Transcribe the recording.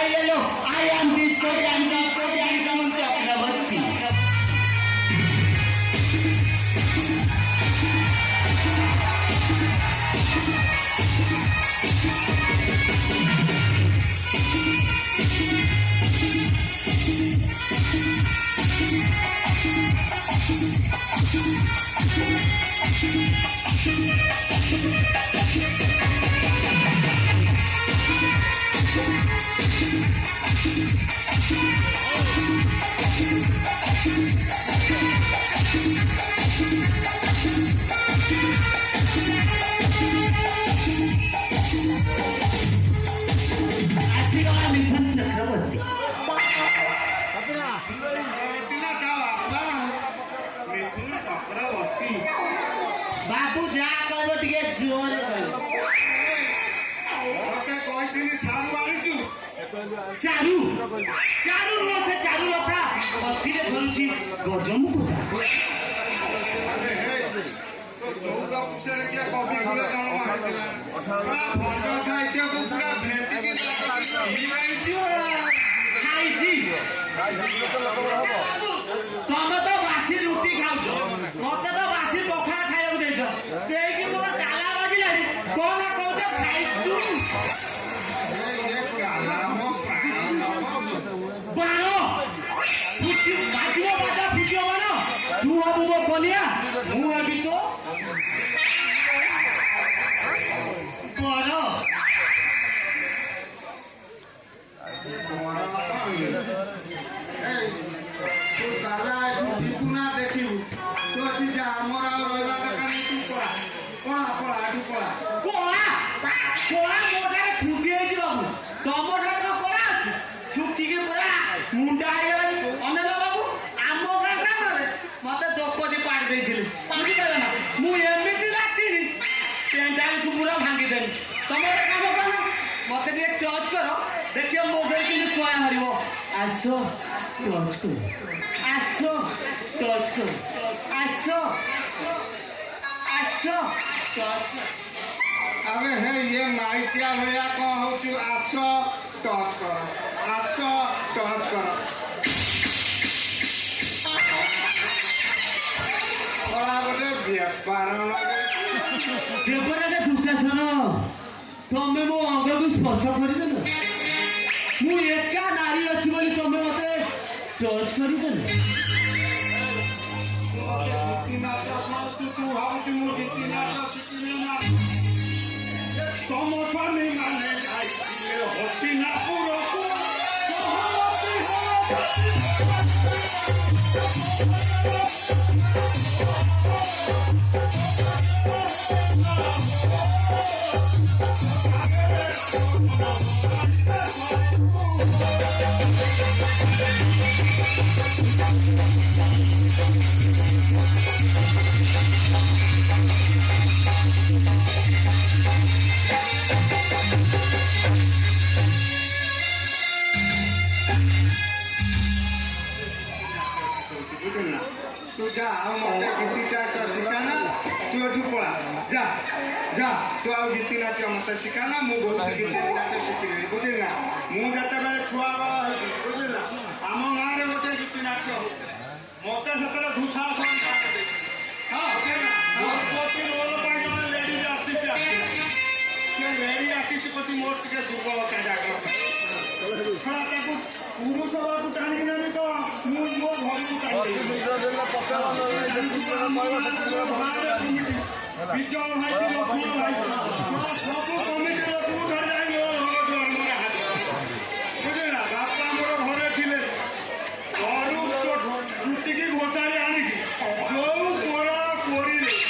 पाहिलेलो I am disco dancing चक्रवर्ती बाबू जा कहबो टिके जोर चारू चारू रो से चारू लता पछिले धरुची गजम को तो 14 पुषरे के कॉपी खुले जानो मारतिला पूरा भंज साहित्य को पूरा भेंटी के खाइची तमे तो बासी रोटी खाउछ मते तो बासी पखा खाइबो देछ देकी मोर काला बाजिले कोन कहछ खाइछु बारो फुटी बाजियो बाजा फुटियो बानो तू हबो मो कनिया मु हेबी तो बारो तू दादा ठिकुना देखिबु तो ठीक हमर आ रहबा का कानी तू पळा पळा आडू पळा कोळा कोळा मोटारे फुटी हेजी बाबू तमोठारे तो कोळा अछि छुट्टी के पूरा मुंडा आइगला अनेला बाबू आमो गांठा मारे मते दोपदी पाड देइथिले बुझि गेला ना मु एमिति लाचिनी पेंडाल को पूरा भांगी देनी तमरे काम करो मते एक टच करो देखियो मोबाइल किने कोया हरिबो आसो टच करो आसो टच करो आसो आसो टच करो अबे हे ये माइटिया भैया को होचु आसो टच कर आसो टच कर ओला गोटे व्यापार देवराजे दुशासन तमे मो अंग को स्पर्श करिदेल मु एका नारी अछि बोली तमे मते टच करिदेल तू भावती मु जितिना शिकिने ना तम स्वामी माने जाइले होती ना पुरो तू जा मते गीतिटा तो सिखाना तू एठू पळा जा जा तू आ गीति नाट्य मते सिखाना मु बहुत गीति नाट्य सिखिले बुझिला मु जते बेले छुआ बड़ा होई बुझिला हम गां रे गोटे गीति नाट्य होते मते सतरे दुशासन दे हां मोर कोटी रोल पाई जने लेडी आर्टिस्ट के लेडी आर्टिस्ट प्रति मोर के दुर्बल का जाकर छड़ा ताकू पुरुष बाबू टाणी ना तो मु मो घर को टाणी विजय भाई सब कमिटी